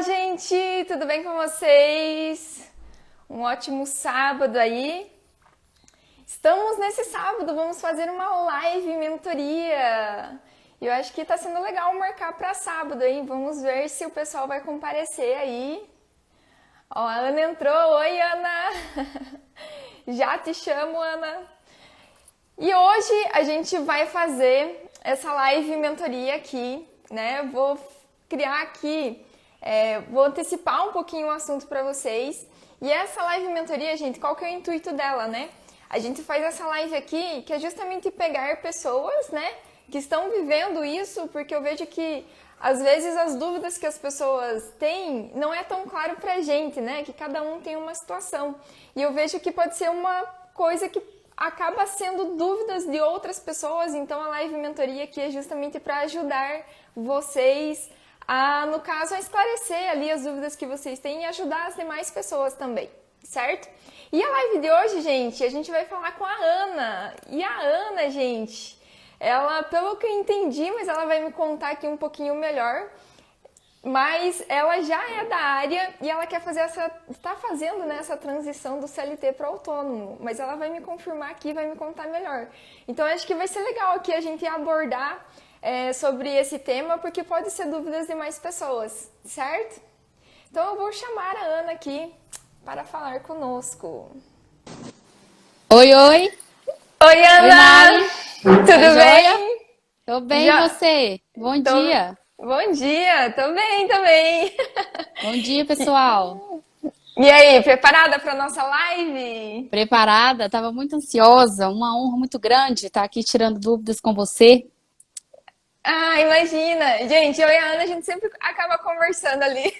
gente! Tudo bem com vocês? Um ótimo sábado aí. Estamos nesse sábado, vamos fazer uma live mentoria. E eu acho que tá sendo legal marcar para sábado, hein? Vamos ver se o pessoal vai comparecer aí. Ó, a Ana entrou. Oi, Ana! Já te chamo, Ana. E hoje a gente vai fazer essa live mentoria aqui, né? Vou criar aqui, vou antecipar um pouquinho o assunto para vocês. E essa live mentoria, gente, qual que é o intuito dela, né? A gente faz essa live aqui que é justamente pegar pessoas, né, que estão vivendo isso, porque eu vejo que às vezes as dúvidas que as pessoas têm não é tão claro pra gente, né? Que cada um tem uma situação. E eu vejo que pode ser uma coisa que acaba sendo dúvidas de outras pessoas, então a live mentoria aqui é justamente para ajudar vocês a, no caso, a esclarecer ali as dúvidas que vocês têm e ajudar as demais pessoas também, certo? E a live de hoje, gente, a gente vai falar com a Ana. E a Ana, gente, ela, pelo que eu entendi, mas ela vai me contar aqui um pouquinho melhor, mas ela já é da área e ela quer fazer está fazendo, né, essa transição do CLT para autônomo, mas ela vai me confirmar aqui, vai me contar melhor. Então acho que vai ser legal aqui a gente abordar sobre esse tema, porque pode ser dúvidas de mais pessoas, certo? Então eu vou chamar a Ana aqui para falar conosco. Oi, oi! Oi, Ana! Oi, Mari! Tudo bem? Tô bem, e você? Bom dia! Bom dia, tô bem também. Bom dia, pessoal! E aí, preparada para nossa live? Preparada? Tava muito ansiosa, uma honra muito grande estar aqui tirando dúvidas com você. Ah, imagina! Gente, eu e a Ana, a gente sempre acaba conversando ali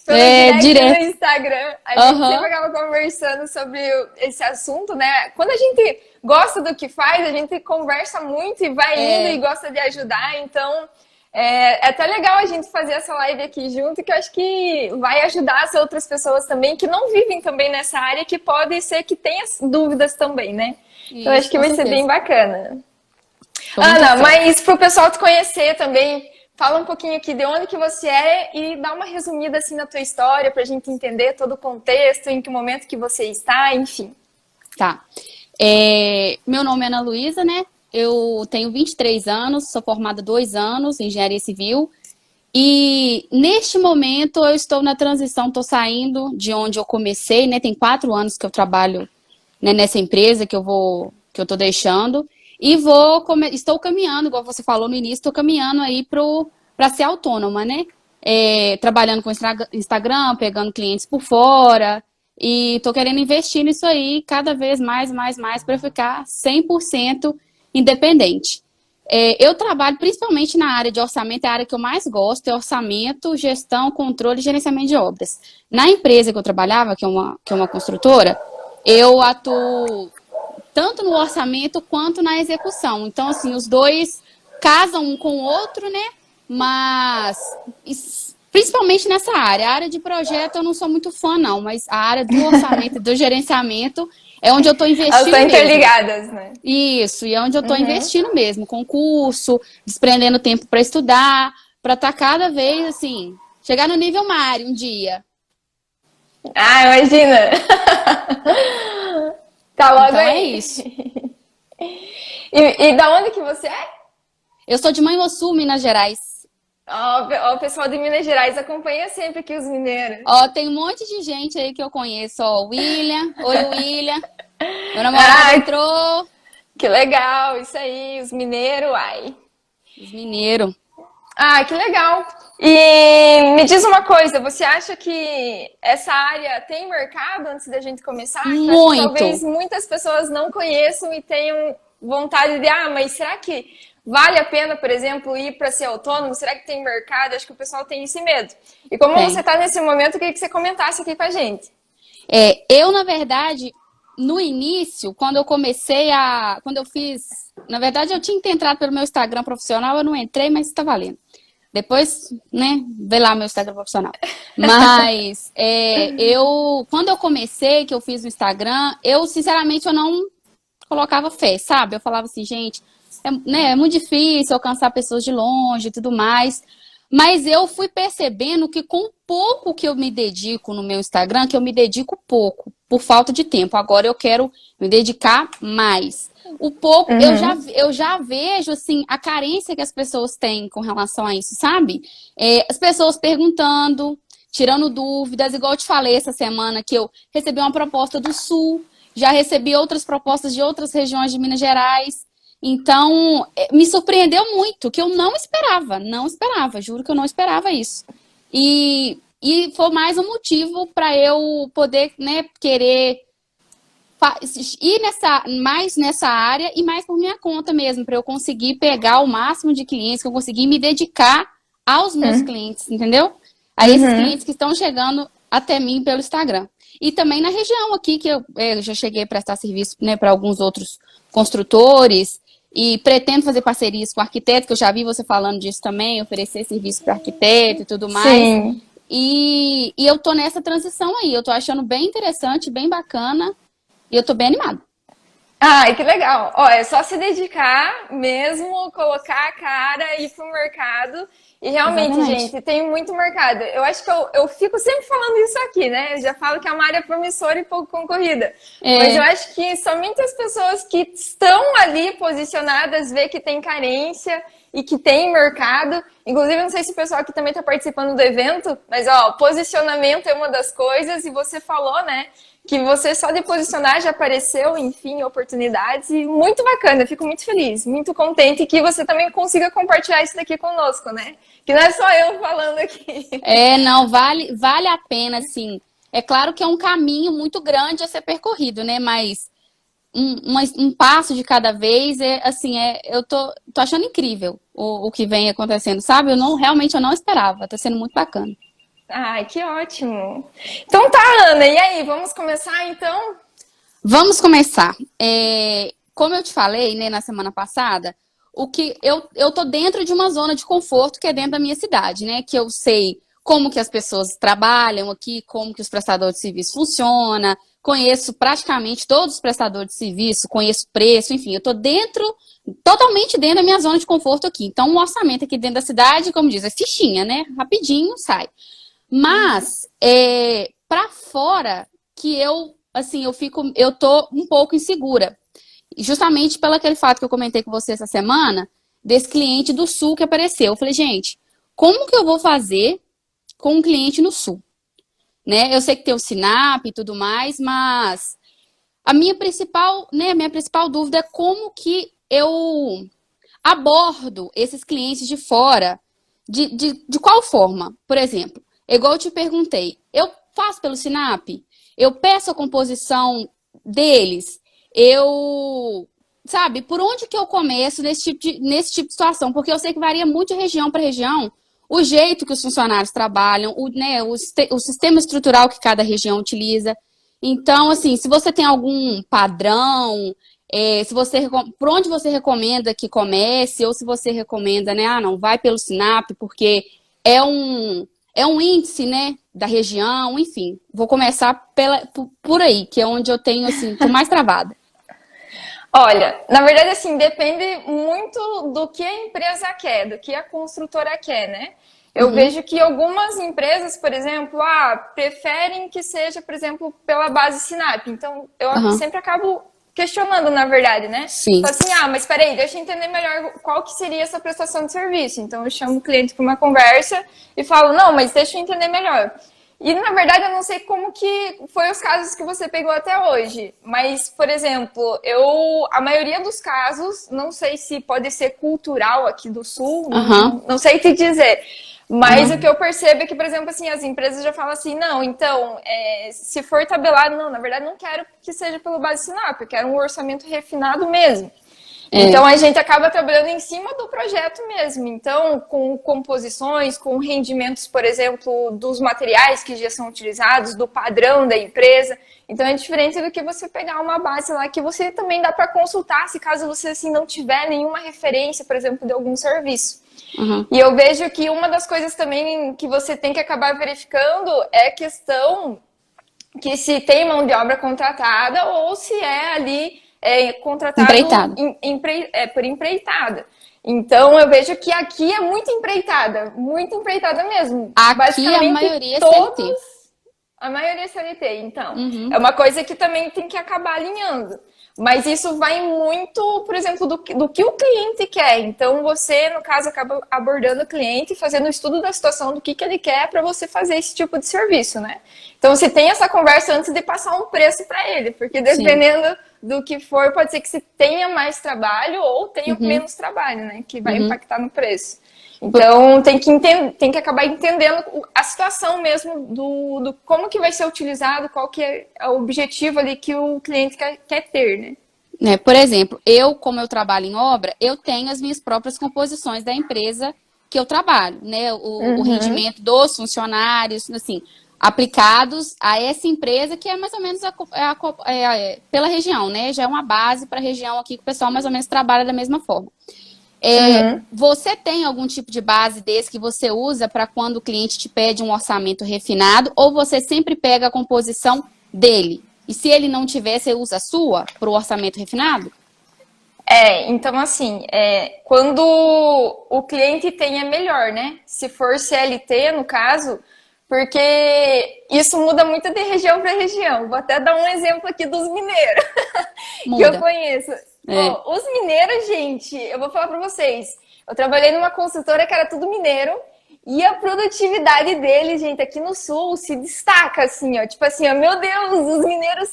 pelo direct no Direto. Instagram. A gente sempre acaba conversando sobre esse assunto, né? Quando a gente gosta do que faz, a gente conversa muito e vai indo e gosta de ajudar. Então, é até legal a gente fazer essa live aqui junto, que eu acho que vai ajudar as outras pessoas também que não vivem também nessa área, que pode ser que tenha dúvidas também, né? Então, acho que vai ser bem bacana. Ana, mas para o pessoal te conhecer também, fala um pouquinho aqui de onde que você é e dá uma resumida assim na tua história para a gente entender todo o contexto, em que momento que você está, enfim. Tá. Meu nome é Ana Luísa, né? Eu tenho 23 anos, sou formada há 2 anos em engenharia civil. E neste momento eu estou na transição, estou saindo de onde eu comecei, né? Tem 4 anos que eu trabalho, né, nessa empresa que eu estou deixando. E estou caminhando, igual você falou no início, estou caminhando aí para ser autônoma, né? Trabalhando com Instagram, pegando clientes por fora. E estou querendo investir nisso aí cada vez mais para ficar 100% independente. Eu trabalho principalmente na área de orçamento, é a área que eu mais gosto, é orçamento, gestão, controle e gerenciamento de obras. Na empresa que eu trabalhava, que é uma construtora, eu atuo tanto no orçamento quanto na execução. Então, assim, os dois casam um com o outro, né? Mas, principalmente nessa área. A área de projeto eu não sou muito fã, não. Mas a área do orçamento e do gerenciamento é onde eu estou investindo. Elas estão interligadas, né? Isso, e é onde eu estou investindo mesmo. Com curso, desprendendo tempo para estudar, para estar cada vez, assim, chegar no nível Mari um dia. Ah, imagina! Tá logo então aí. É isso. E da onde que você é? Eu sou de Manhuaçu, Minas Gerais. Ó, o pessoal de Minas Gerais acompanha sempre aqui os mineiros. Ó, tem um monte de gente aí que eu conheço, ó. William. Oi, William. Meu namorado entrou. Que legal, isso aí, os mineiros, ai. Os mineiros. Ah, que legal. E me diz uma coisa, você acha que essa área tem mercado antes da gente começar? Muito. Talvez muitas pessoas não conheçam e tenham vontade de, mas será que vale a pena, por exemplo, ir para ser autônomo? Será que tem mercado? Acho que o pessoal tem esse medo. E como você está nesse momento, eu queria que você comentasse aqui com a gente. Eu, na verdade, no início, quando eu fiz... Na verdade, eu tinha que ter entrado pelo meu Instagram profissional, eu não entrei, mas está valendo. Depois, né, vê lá meu Instagram profissional. Mas, quando eu comecei, que eu fiz o Instagram, sinceramente, eu não colocava fé, sabe? Eu falava assim, gente, é muito difícil alcançar pessoas de longe e tudo mais. Mas eu fui percebendo que com o pouco que eu me dedico no meu Instagram, que eu me dedico pouco, por falta de tempo. Agora eu quero me dedicar mais. O pouco, eu já vejo, assim, a carência que as pessoas têm com relação a isso, sabe? As pessoas perguntando, tirando dúvidas, igual eu te falei essa semana que eu recebi uma proposta do Sul, já recebi outras propostas de outras regiões de Minas Gerais. Então, me surpreendeu muito, que eu não esperava, juro que eu não esperava isso. E foi mais um motivo para eu poder, né, querer ir mais nessa área e mais por minha conta mesmo, para eu conseguir pegar o máximo de clientes, que eu conseguir me dedicar aos meus clientes, entendeu? A esses clientes que estão chegando até mim pelo Instagram. E também na região aqui, que eu já cheguei a prestar serviço, né, para alguns outros construtores e pretendo fazer parcerias com arquitetos, que eu já vi você falando disso também, oferecer serviço para arquiteto e tudo mais. Sim. E eu tô nessa transição aí, eu tô achando bem interessante, bem bacana, e eu tô bem animada. Ai, que legal. Ó, é só se dedicar mesmo, colocar a cara, ir pro mercado. E realmente, Exatamente. gente, tem muito mercado. Eu acho que eu fico sempre falando isso aqui, né? Eu já falo que é uma área promissora e pouco concorrida. Mas eu acho que somente as pessoas que estão ali posicionadas vê que tem carência e que tem mercado. Inclusive, eu não sei se o pessoal aqui também está participando do evento, mas ó, posicionamento é uma das coisas, e você falou, né? Que você só de posicionar já apareceu, enfim, oportunidades, e muito bacana, eu fico muito feliz, muito contente que você também consiga compartilhar isso daqui conosco, né? Que não é só eu falando aqui. Não, vale a pena, sim. É claro que é um caminho muito grande a ser percorrido, né? Mas um passo de cada vez, eu tô achando incrível o que vem acontecendo, sabe? Realmente eu não esperava, tá sendo muito bacana. Ai, que ótimo. Então tá, Ana, e aí, vamos começar então? Vamos começar. Como eu te falei, né, na semana passada, o que eu tô dentro de uma zona de conforto que é dentro da minha cidade, né? Que eu sei como que as pessoas trabalham aqui, como que os prestadores de serviço funcionam, conheço praticamente todos os prestadores de serviço, conheço preço, enfim, eu tô totalmente dentro da minha zona de conforto aqui. Então, o orçamento aqui dentro da cidade, como diz, é fichinha, né? Rapidinho sai. Mas, para fora, que eu tô um pouco insegura. Justamente pelo aquele fato que eu comentei com você essa semana, desse cliente do Sul que apareceu. Eu falei, gente, como que eu vou fazer com um cliente no Sul? Né? Eu sei que tem o Sinap e tudo mais, mas a minha principal dúvida é como que eu abordo esses clientes de fora, de qual forma? Por exemplo, igual eu te perguntei, eu faço pelo Sinap? Eu peço a composição deles? Sabe, por onde que eu começo nesse tipo de situação? Porque eu sei que varia muito de região para região, o jeito que os funcionários trabalham, o sistema estrutural que cada região utiliza. Então, assim, se você tem algum padrão, por onde você recomenda que comece, ou se você recomenda, né, não, vai pelo Sinap, porque é um índice, né, da região, enfim. Vou começar por aí, que é onde eu tenho, assim, tô mais travada. Olha, na verdade, assim, depende muito do que a empresa quer, do que a construtora quer, né? Eu vejo que algumas empresas, por exemplo, preferem que seja, por exemplo, pela base Sinap. Então, eu sempre acabo questionando, na verdade, né? Sim. Falo assim, mas peraí, deixa eu entender melhor qual que seria essa prestação de serviço. Então, eu chamo o cliente para uma conversa e falo, não, mas deixa eu entender melhor. E, na verdade, eu não sei como que foi os casos que você pegou até hoje. Mas, por exemplo, a maioria dos casos, não sei se pode ser cultural aqui do Sul, não sei te dizer. Mas o que eu percebo é que, por exemplo, assim, as empresas já falam assim, não, então, se for tabelado, não, na verdade, não quero que seja pelo base Sinap, eu quero um orçamento refinado mesmo. Então, a gente acaba trabalhando em cima do projeto mesmo. Então, com composições, com rendimentos, por exemplo, dos materiais que já são utilizados, do padrão da empresa. Então, é diferente do que você pegar uma base lá que você também dá para consultar, se caso você assim, não tiver nenhuma referência, por exemplo, de algum serviço. E eu vejo que uma das coisas também que você tem que acabar verificando é a questão que se tem mão de obra contratada ou se é ali contratado por empreitada. Então eu vejo que aqui é muito empreitada mesmo. Aqui a Basicamente maioria é todos, CLT. a maioria é CLT, então. É Uhum. uma coisa que também tem que acabar alinhando. Mas isso vai muito, por exemplo, do que o cliente quer. Então, você, no caso, acaba abordando o cliente, fazendo o estudo da situação do que ele quer para você fazer esse tipo de serviço, né? Então, você tem essa conversa antes de passar um preço para ele, porque Sim. dependendo do que for, pode ser que você tenha mais trabalho ou tenha Uhum. menos trabalho, né? Que vai Uhum. impactar no preço. Então, tem que acabar entendendo a situação mesmo do como que vai ser utilizado, qual que é o objetivo ali que o cliente quer ter, né? Né, por exemplo, como eu trabalho em obra, eu tenho as minhas próprias composições da empresa que eu trabalho, né? O Uhum. rendimento dos funcionários, assim, aplicados a essa empresa que é mais ou menos pela região, né? Já é uma base para a região aqui que o pessoal mais ou menos trabalha da mesma forma. Uhum. Você tem algum tipo de base desse que você usa para quando o cliente te pede um orçamento refinado, ou você sempre pega a composição dele? E se ele não tiver, você usa a sua para o orçamento refinado? Então assim, quando o cliente tem é melhor, né? Se for CLT, no caso, porque isso muda muito de região para região. Vou até dar um exemplo aqui dos mineiros, que eu Muda. conheço. É. Oh, os mineiros, gente, eu vou falar para vocês. Eu trabalhei numa consultora que era tudo mineiro. E a produtividade deles, gente, aqui no sul se destaca, assim, ó. Tipo assim, ó, meu Deus, os mineiros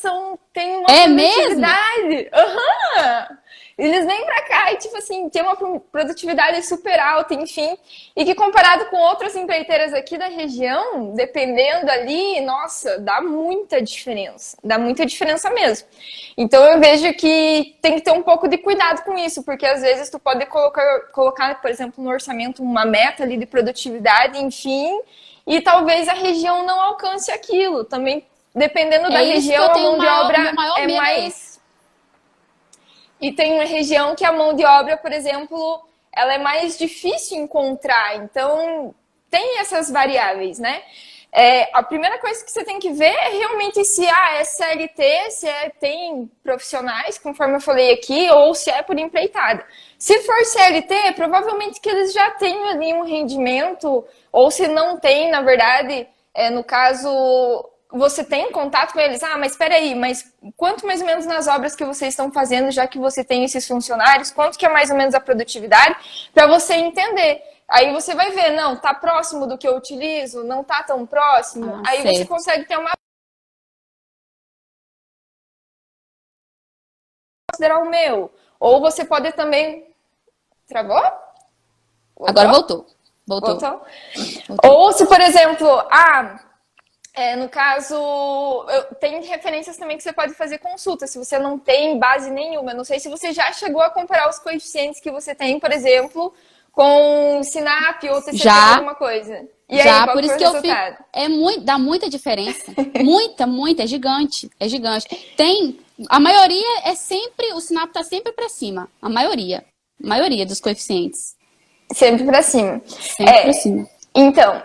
têm uma É mesmo? produtividade. Aham! Eles vêm pra cá e, tipo assim, tem uma produtividade super alta, enfim. E que comparado com outras empreiteiras aqui da região, dependendo ali, nossa, dá muita diferença. Dá muita diferença mesmo. Então eu vejo que tem que ter um pouco de cuidado com isso, porque às vezes tu pode colocar, por exemplo, no orçamento uma meta ali de produtividade, enfim, e talvez a região não alcance aquilo. Também, dependendo da É isso que eu região, a tenho mão de o meu obra maior é medo é esse. mais. E tem uma região que a mão de obra, por exemplo, ela é mais difícil encontrar. Então, tem essas variáveis, né? A primeira coisa que você tem que ver é realmente se é CLT, tem profissionais, conforme eu falei aqui, ou se é por empreitada. Se for CLT, provavelmente que eles já têm ali um rendimento, ou se não tem, na verdade, no caso, você tem contato com eles? Ah, mas espera aí, mas quanto mais ou menos nas obras que vocês estão fazendo, já que você tem esses funcionários, quanto que é mais ou menos a produtividade, para você entender. Aí você vai ver, não, tá próximo do que eu utilizo, não tá tão próximo. Ah, Aí você certo. consegue ter uma considerar o meu. Ou você pode também. Travou? Agora Voltou? voltou. Voltou. Voltou? Voltou. Ou se, por exemplo, no caso, tem referências também que você pode fazer consulta, se você não tem base nenhuma. Não sei se você já chegou a comparar os coeficientes que você tem, por exemplo, com Sinap ou TCP, Já, alguma coisa. E aí, já, qual por que foi isso o que eu fico. resultado? Dá muita diferença. Muita, é gigante. É gigante. A maioria é sempre, o Sinap tá sempre para cima. A maioria. A maioria dos coeficientes. Sempre pra cima. Sempre para cima. Então,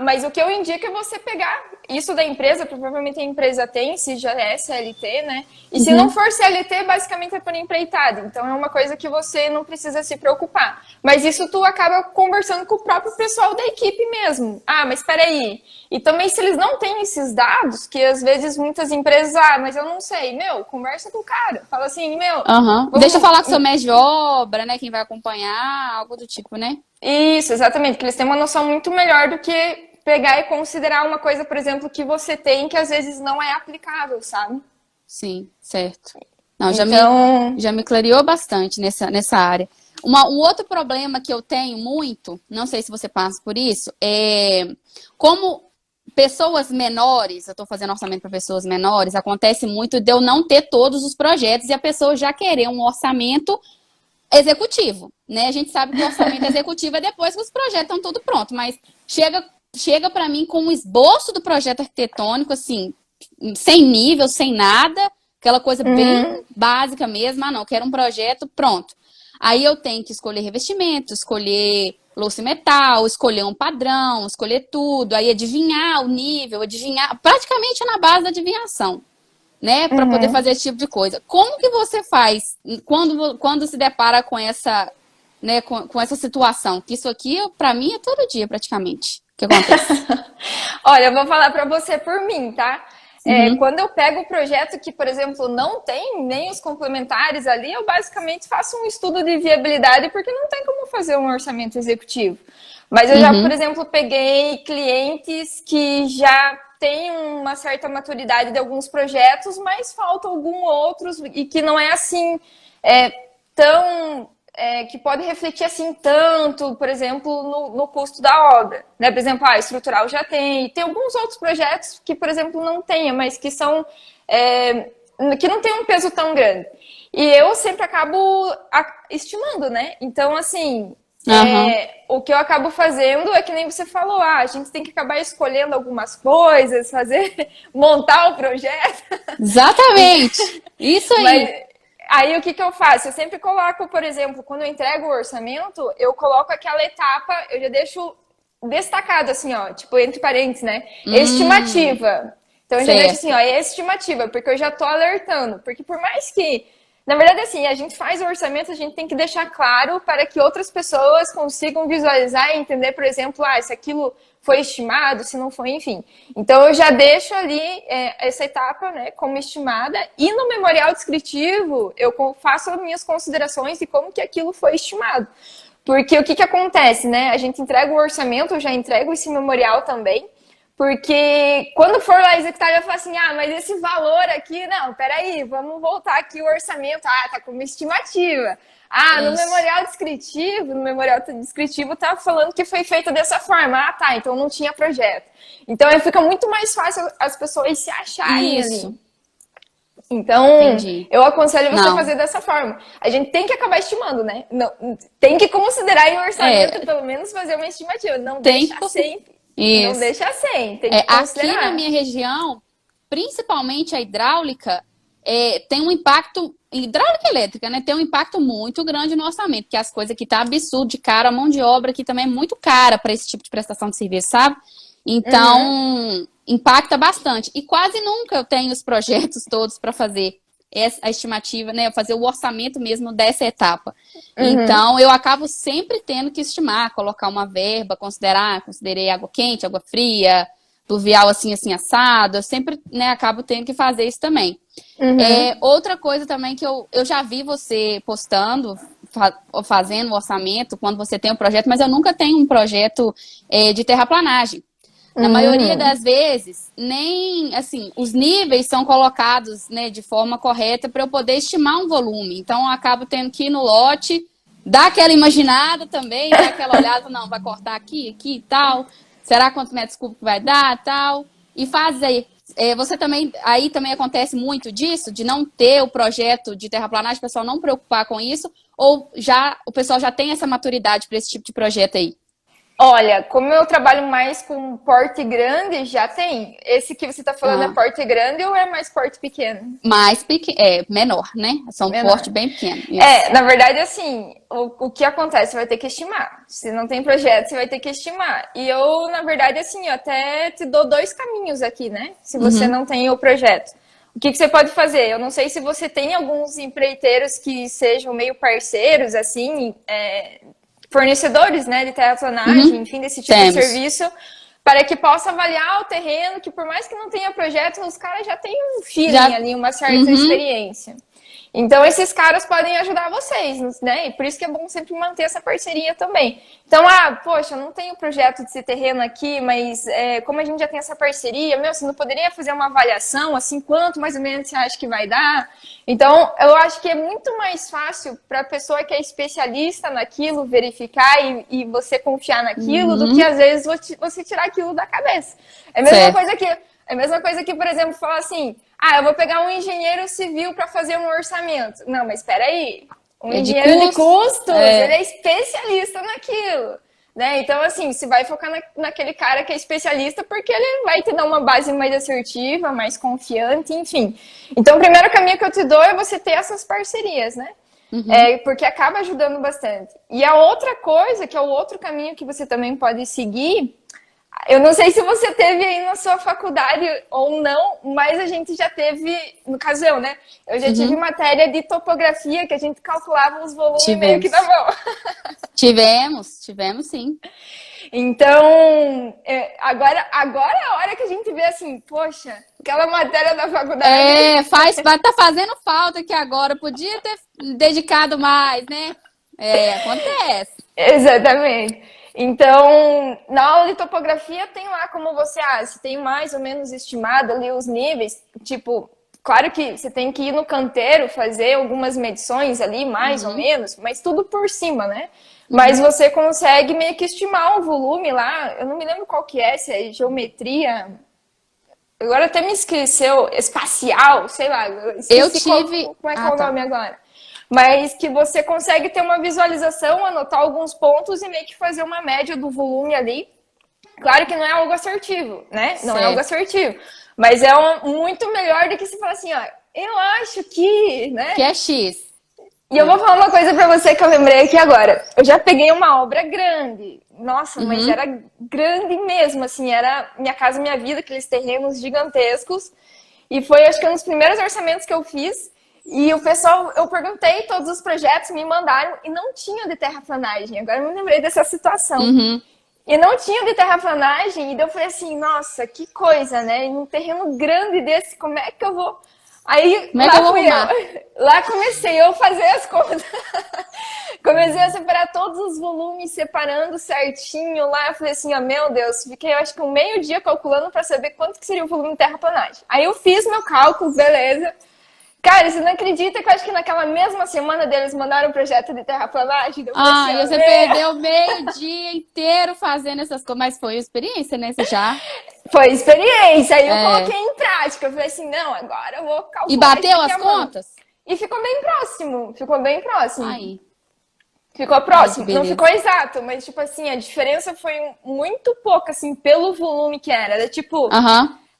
mas o que eu indico é você pegar isso da empresa, provavelmente a empresa tem, se já é CLT, né? E se não Uhum. for CLT, basicamente é por empreitada. Então é uma coisa que você não precisa se preocupar. Mas isso tu acaba conversando com o próprio pessoal da equipe mesmo. Ah, mas espera aí. E também se eles não têm esses dados, que às vezes muitas empresas, mas eu não sei, meu, conversa com o cara. Fala assim, meu, Uhum. Deixa eu vamos. falar com o seu mestre de obra, né? Quem vai acompanhar, algo do tipo, né? Isso, exatamente, que eles têm uma noção muito melhor do que pegar e considerar uma coisa, por exemplo, que você tem que às vezes não é aplicável, sabe? Sim, certo. Não, Então, já me clareou bastante nessa área. Um outro problema que eu tenho muito, não sei se você passa por isso, é como pessoas menores, eu estou fazendo orçamento para pessoas menores, acontece muito de eu não ter todos os projetos e a pessoa já querer um orçamento executivo, né? A gente sabe que o orçamento executivo é depois que os projetos estão tudo pronto, mas chega para mim com um esboço do projeto arquitetônico, assim, sem nível, sem nada, aquela coisa bem básica mesmo. Ah, não, quero um projeto pronto. Aí eu tenho que escolher revestimento, escolher louça e metal, escolher um padrão, escolher tudo, aí adivinhar o nível, adivinhar, praticamente na base da adivinhação, né, para poder fazer esse tipo de coisa. Como que você faz quando se depara com né, com essa situação? Que isso aqui, para mim, é todo dia praticamente que acontece. Olha, eu vou falar para você por mim, tá? Uhum. Quando eu pego o projeto que, por exemplo, não tem nem os complementares ali, eu basicamente faço um estudo de viabilidade, porque não tem como fazer um orçamento executivo. Mas eu já, por exemplo, peguei clientes que já têm uma certa maturidade de alguns projetos, mas faltam alguns outros e que não é assim tão que pode refletir assim tanto, por exemplo, no custo da obra, né? Por exemplo, a estrutural já tem alguns outros projetos que, por exemplo, não tenha, mas que são que não tem um peso tão grande. E eu sempre acabo estimando, né? Então, assim, o que eu acabo fazendo é que nem você falou, a gente tem que acabar escolhendo algumas coisas, montar o projeto. Exatamente! Isso aí! Mas, aí o que eu faço? Eu sempre coloco, por exemplo, quando eu entrego o orçamento, eu coloco aquela etapa, eu já deixo destacado assim, ó, tipo, entre parênteses, né? Estimativa. Então eu já deixo assim, ó, estimativa, porque eu já tô alertando. Porque por mais que, na verdade, assim, a gente faz o orçamento, a gente tem que deixar claro para que outras pessoas consigam visualizar e entender, por exemplo, se aquilo foi estimado, se não foi, enfim. Então, eu já deixo ali essa etapa, né, como estimada, e no memorial descritivo, eu faço as minhas considerações de como que aquilo foi estimado. Porque o que acontece, né? A gente entrega o orçamento, eu já entrego esse memorial também, porque quando for lá executar, eu falo assim, mas esse valor aqui, não, peraí, vamos voltar aqui o orçamento, tá como estimativa. No memorial descritivo tá falando que foi feito dessa forma. Tá, então não tinha projeto. Então fica muito mais fácil as pessoas se acharem ali. Então, entendi. Eu aconselho você fazer dessa forma. A gente tem que acabar estimando, né? Não, tem que considerar em orçamento, pelo menos fazer uma estimativa. Não deixa sempre. Isso. Não deixa sem, tem que considerar. Aqui na minha região, principalmente a hidráulica, tem um impacto, hidráulica e elétrica, né? Tem um impacto muito grande no orçamento, porque as coisas aqui tá absurdo de cara, a mão de obra aqui também é muito cara para esse tipo de prestação de serviço, sabe? Então, impacta bastante. E quase nunca eu tenho os projetos todos para fazer a estimativa, né? Fazer o orçamento mesmo dessa etapa. Então, eu acabo sempre tendo que estimar, colocar uma verba, considerei água quente, água fria, pluvial assim, assado. Eu sempre, né, acabo tendo que fazer isso também. Outra coisa também que eu já vi você postando, fazendo o orçamento, quando você tem um projeto, mas eu nunca tenho um projeto de terraplanagem. Na maioria das vezes, nem, assim, os níveis são colocados, né, de forma correta para eu poder estimar um volume. Então, eu acabo tendo que ir no lote, dar aquela imaginada também, dar aquela olhada, não, vai cortar aqui e tal, será quantos metros cúbicos vai dar, tal, e fazer. Você também, aí também acontece muito disso, de não ter o projeto de terraplanagem, o pessoal não preocupar com isso, ou o pessoal já tem essa maturidade para esse tipo de projeto aí? Olha, como eu trabalho mais com porte grande, já tem. Esse que você está falando é porte grande ou é mais porte pequeno? Mais pequeno, menor, né? São porte bem pequeno. Isso. Na verdade, assim, o que acontece? Você vai ter que estimar. Se não tem projeto, você vai ter que estimar. E eu, na verdade, assim, eu até te dou 2 caminhos aqui, né? Se você não tem o projeto. O que você pode fazer? Eu não sei se você tem alguns empreiteiros que sejam meio parceiros, assim, fornecedores, né, de terraplanagem, enfim, desse tipo de serviço, para que possa avaliar o terreno, que por mais que não tenha projeto, os caras já têm um feeling ali, uma certa experiência. Então, esses caras podem ajudar vocês, né? E por isso que é bom sempre manter essa parceria também. Então, poxa, eu não tenho projeto desse terreno aqui, mas como a gente já tem essa parceria, você não poderia fazer uma avaliação, assim, quanto mais ou menos você acha que vai dar? Então, eu acho que é muito mais fácil para a pessoa que é especialista naquilo verificar e você confiar naquilo do que, às vezes, você tirar aquilo da cabeça. É a mesma coisa que, por exemplo, falar assim, eu vou pegar um engenheiro civil para fazer um orçamento. Não, mas espera aí. Um engenheiro de custos, ele é especialista naquilo. Né? Então, assim, você vai focar naquele cara que é especialista porque ele vai te dar uma base mais assertiva, mais confiante, enfim. Então, o primeiro caminho que eu te dou é você ter essas parcerias, né? Porque acaba ajudando bastante. E a outra coisa, que é o outro caminho que você também pode seguir, eu não sei se você teve aí na sua faculdade ou não, mas a gente já teve, no caso eu, né? Eu já tive matéria de topografia que a gente calculava os volumes meio que na mão. Tivemos sim. Então, agora é a hora que a gente vê assim, poxa, aquela matéria da faculdade. Tá fazendo falta aqui agora, podia ter dedicado mais, né? Acontece. Exatamente. Então, na aula de topografia tem lá como se tem mais ou menos estimado ali os níveis, tipo, claro que você tem que ir no canteiro fazer algumas medições ali, mais ou menos, mas tudo por cima, né? Mas você consegue meio que estimar um volume lá, eu não me lembro qual que é, se é geometria, agora até me esqueceu, espacial, sei lá, como é que é o nome agora. Mas que você consegue ter uma visualização, anotar alguns pontos e meio que fazer uma média do volume ali. Claro que não é algo assertivo, né? Não é algo assertivo. Mas é muito melhor do que se falar assim, ó, eu acho que, né? Que é X. E eu vou falar uma coisa pra você que eu lembrei aqui agora. Eu já peguei uma obra grande. Nossa, mas era grande mesmo, assim, era Minha Casa Minha Vida, aqueles terrenos gigantescos. E foi, acho que, um dos primeiros orçamentos que eu fiz. E o pessoal, eu perguntei todos os projetos, me mandaram e não tinham de terraplanagem. Agora eu me lembrei dessa situação. E não tinham de terraplanagem, e daí eu falei assim, nossa, que coisa, né? Em um terreno grande desse, como é que eu vou... Aí, lá comecei eu a fazer as contas. Comecei a separar todos os volumes, separando certinho lá. Eu falei assim, meu Deus, fiquei, eu acho que um meio dia calculando para saber quanto que seria o volume de terraplanagem. Aí eu fiz meu cálculo, beleza. Cara, você não acredita que eu acho que naquela mesma semana deles mandaram o projeto de terraplanagem? Você perdeu meio dia inteiro fazendo essas coisas, mas foi experiência, né? Você já... Foi experiência, aí eu coloquei em prática. Eu falei assim, não, agora eu vou calcular. E bateu as contas? E ficou bem próximo, Aí. Ficou próximo, não ficou exato, mas tipo assim, a diferença foi muito pouca, assim, pelo volume que era. Era tipo...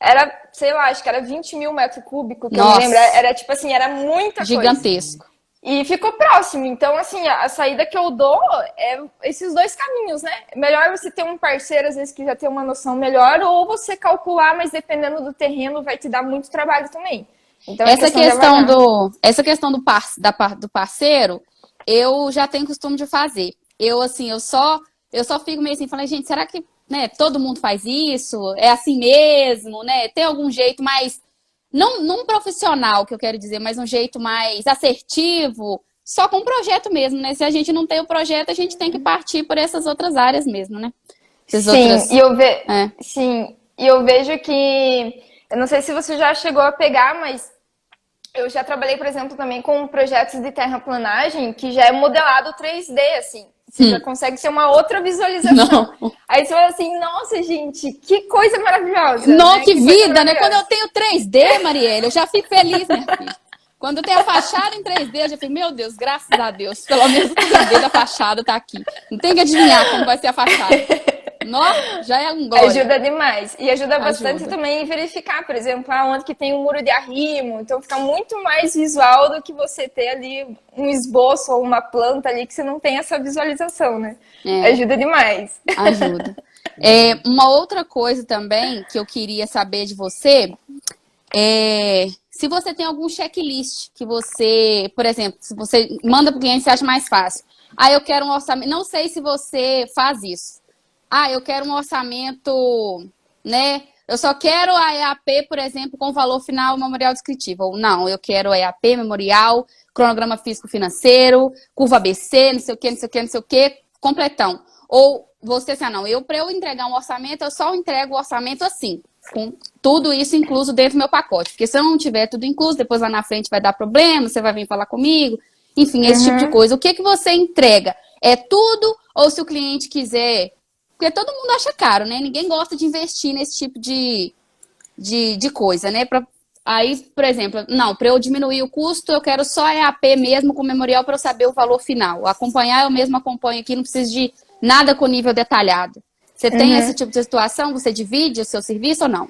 Era, sei lá, acho que era 20 mil metros cúbicos, que eu me lembro. Era tipo assim, era muita coisa. Gigantesco. E ficou próximo. Então, assim, a saída que eu dou é esses dois caminhos, né? Melhor você ter um parceiro, às vezes, que já tem uma noção melhor, ou você calcular, mas dependendo do terreno, vai te dar muito trabalho também. Então, essa questão do parceiro, eu já tenho costume de fazer. Eu só fico meio assim, falando, gente, será que, né, todo mundo faz isso? É assim mesmo, né? Tem algum jeito mais, não profissional, que eu quero dizer, mas um jeito mais assertivo, só com o projeto mesmo, né? Se a gente não tem o projeto, a gente tem que partir por essas outras áreas mesmo, né? Sim, e eu vejo que, eu não sei se você já chegou a pegar, mas eu já trabalhei, por exemplo, também com projetos de terraplanagem que já é modelado 3D, assim. Você já consegue ter uma outra visualização. Aí você fala assim, nossa, gente, que coisa maravilhosa. Não, né? Que vida, né? Quando eu tenho 3D, Marielle, eu já fico feliz, minha filha. Quando eu tenho a fachada em 3D, eu já fico, meu Deus, graças a Deus, pelo menos o 3D da fachada tá aqui. Não tem que adivinhar como vai ser a fachada. Nossa, já é um glória. Ajuda demais. E ajuda bastante também em verificar, por exemplo, onde que tem um muro de arrimo. Então fica muito mais visual do que você ter ali um esboço ou uma planta ali que você não tem essa visualização, né? Ajuda demais. Ajuda. Uma outra coisa também que eu queria saber de você é se você tem algum checklist que você, por exemplo, se você manda para o cliente, você acha mais fácil. Eu quero um orçamento. Não sei se você faz isso. Eu quero um orçamento, né? Eu só quero a EAP, por exemplo, com valor final memorial descritivo. Ou não, eu quero a EAP, memorial, cronograma físico-financeiro, curva ABC, não sei o que, completão. Ou você assim, para eu entregar um orçamento, eu só entrego o orçamento assim, com tudo isso incluso dentro do meu pacote. Porque se eu não tiver tudo incluso, depois lá na frente vai dar problema, você vai vir falar comigo. Enfim, esse tipo de coisa. O que você entrega? É tudo? Ou se o cliente quiser... Porque todo mundo acha caro, né? Ninguém gosta de investir nesse tipo de coisa, né? Aí, por exemplo, para eu diminuir o custo, eu quero só EAP mesmo com memorial para eu saber o valor final. Acompanhar, eu mesmo acompanho aqui, não preciso de nada com nível detalhado. Você tem esse tipo de situação? Você divide o seu serviço ou não?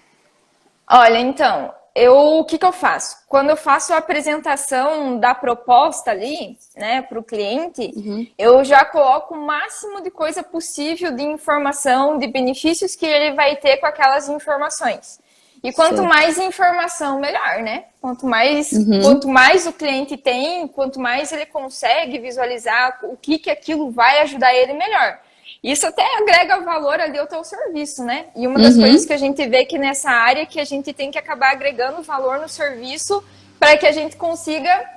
Olha, então, o que eu faço? Quando eu faço a apresentação da proposta ali, né, para o cliente, eu já coloco o máximo de coisa possível de informação, de benefícios que ele vai ter com aquelas informações. E quanto mais informação, melhor, né? Quanto mais o cliente tem, quanto mais ele consegue visualizar o que aquilo vai ajudar ele, melhor. Isso até agrega valor ali ao teu serviço, né? E uma das coisas que a gente vê que nessa área é que a gente tem que acabar agregando valor no serviço para que a gente consiga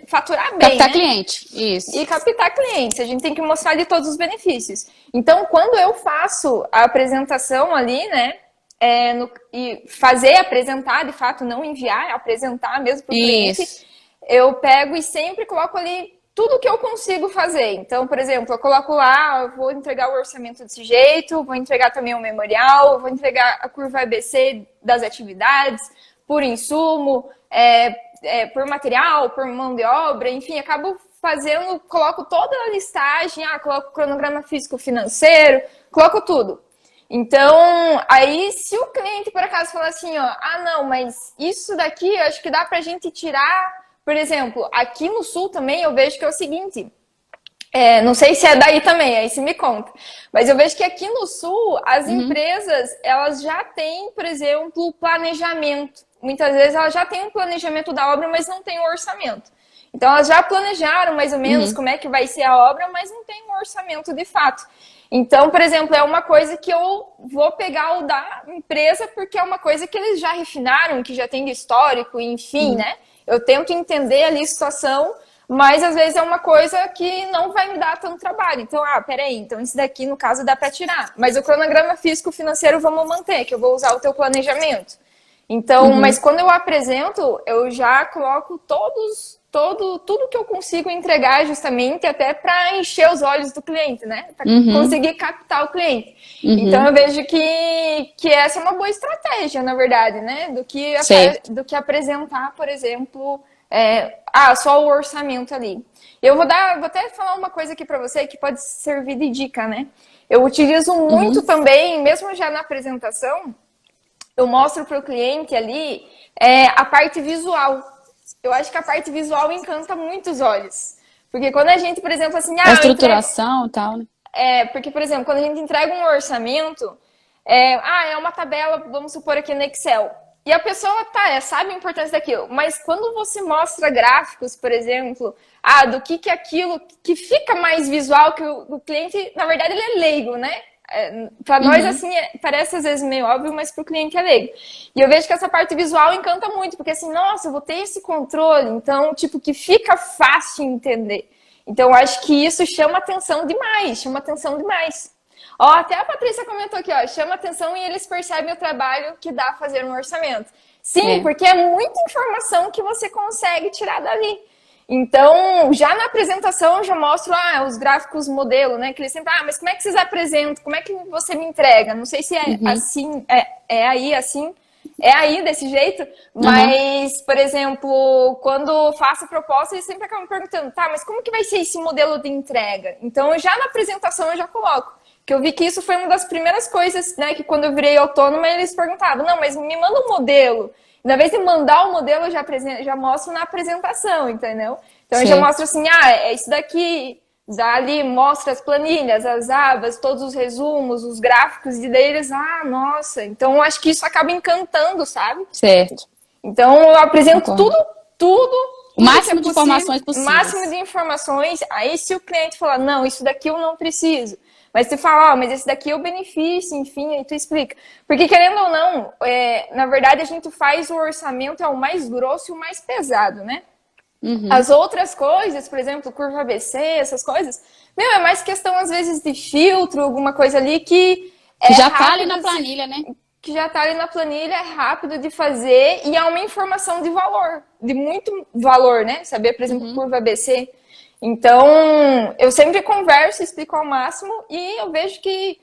faturar bem, captar né? cliente, isso. E captar clientes. A gente tem que mostrar de todos os benefícios. Então, quando eu faço a apresentação ali, né? E apresentar, de fato, não enviar, apresentar mesmo para o cliente, eu pego e sempre coloco ali tudo que eu consigo fazer. Então, por exemplo, eu coloco lá, eu vou entregar o orçamento desse jeito, vou entregar também o memorial, vou entregar a curva ABC das atividades, por insumo, por material, por mão de obra, enfim, acabo fazendo, coloco toda a listagem, coloco cronograma físico-financeiro, coloco tudo. Então, aí se o cliente por acaso falar assim, não, mas isso daqui eu acho que dá pra gente tirar. Por exemplo, aqui no Sul também eu vejo que é o seguinte, não sei se é daí também, aí se me conta, mas eu vejo que aqui no Sul as empresas, elas já têm, por exemplo, planejamento. Muitas vezes elas já têm um planejamento da obra, mas não tem um orçamento. Então elas já planejaram mais ou menos como é que vai ser a obra, mas não tem um orçamento de fato. Então, por exemplo, é uma coisa que eu vou pegar o da empresa porque é uma coisa que eles já refinaram, que já tem de histórico, enfim, né? Eu tento entender ali a situação, mas às vezes é uma coisa que não vai me dar tanto trabalho. Então, peraí, então isso daqui no caso dá para tirar. Mas o cronograma físico-financeiro vamos manter, que eu vou usar o teu planejamento. Então, mas quando eu apresento, eu já coloco tudo que eu consigo entregar justamente até para encher os olhos do cliente, né? Para conseguir captar o cliente. Então eu vejo que essa é uma boa estratégia, na verdade, né? Do que apresentar, por exemplo, só o orçamento ali. Eu vou até falar uma coisa aqui para você que pode servir de dica, né? Eu utilizo muito também, mesmo já na apresentação, eu mostro para o cliente ali a parte visual. Eu acho que a parte visual encanta muito os olhos. Porque quando a gente, por exemplo, assim... a estruturação e tal, né? Porque, por exemplo, quando a gente entrega um orçamento, é uma tabela, vamos supor aqui no Excel. E a pessoa sabe a importância daquilo. Mas quando você mostra gráficos, por exemplo, do que aquilo que fica mais visual, que o cliente, na verdade, ele é leigo, né? Para nós, assim, parece às vezes meio óbvio, mas para o cliente é leigo. E eu vejo que essa parte visual encanta muito, porque assim, nossa, eu vou ter esse controle, então, tipo, que fica fácil entender. Então, eu acho que isso chama atenção demais, até a Patrícia comentou aqui, chama atenção e eles percebem o trabalho que dá fazer um orçamento. Sim, porque é muita informação que você consegue tirar dali. Então, já na apresentação, eu já mostro os gráficos modelo, né? Que eles sempre, mas como é que vocês apresentam? Como é que você me entrega? Não sei se é assim, é aí desse jeito, mas, por exemplo, quando faço a proposta, eles sempre acabam perguntando, mas como que vai ser esse modelo de entrega? Então, já na apresentação, eu já coloco. Que eu vi que isso foi uma das primeiras coisas, né? Que quando eu virei autônoma, eles perguntavam, não, mas me manda um modelo. Na vez de mandar o modelo, eu já mostro na apresentação, entendeu? Então, eu já mostro assim, é isso daqui, dali mostra as planilhas, as abas, todos os resumos, os gráficos, e daí eles, nossa. Então, eu acho que isso acaba encantando, sabe? Certo. Então, eu apresento tudo. O máximo de informações possíveis. O máximo de informações. Aí, se o cliente falar, não, isso daqui eu não preciso. Mas você fala, mas esse daqui é o benefício, enfim, aí tu explica. Porque, querendo ou não, na verdade, a gente faz o orçamento, o mais grosso e o mais pesado, né? As outras coisas, por exemplo, curva ABC, essas coisas, é mais questão, às vezes, de filtro, alguma coisa ali que já tá ali na planilha, né? Que já tá ali na planilha, é rápido de fazer e é uma informação de valor, de muito valor, né? Saber, por exemplo, curva ABC. Então, eu sempre converso, explico ao máximo e eu vejo que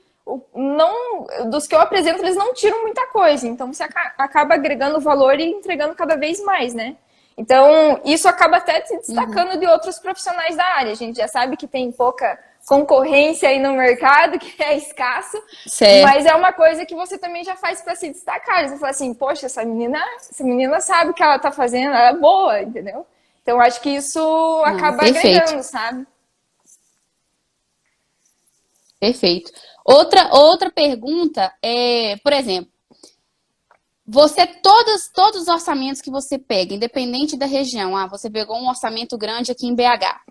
dos que eu apresento, eles não tiram muita coisa. Então, você acaba agregando valor e entregando cada vez mais, né? Então, isso acaba até se destacando de outros profissionais da área. A gente já sabe que tem pouca concorrência aí no mercado, que é escasso, Certo. mas é uma coisa que você também já faz para se destacar. Você fala assim, poxa, essa menina sabe o que ela tá fazendo, ela é boa, entendeu? Então, acho que isso Não, acaba perfeito. agregando, sabe? Perfeito. Outra pergunta é, por exemplo, todos os orçamentos que você pega, independente da região, você pegou um orçamento grande aqui em BH,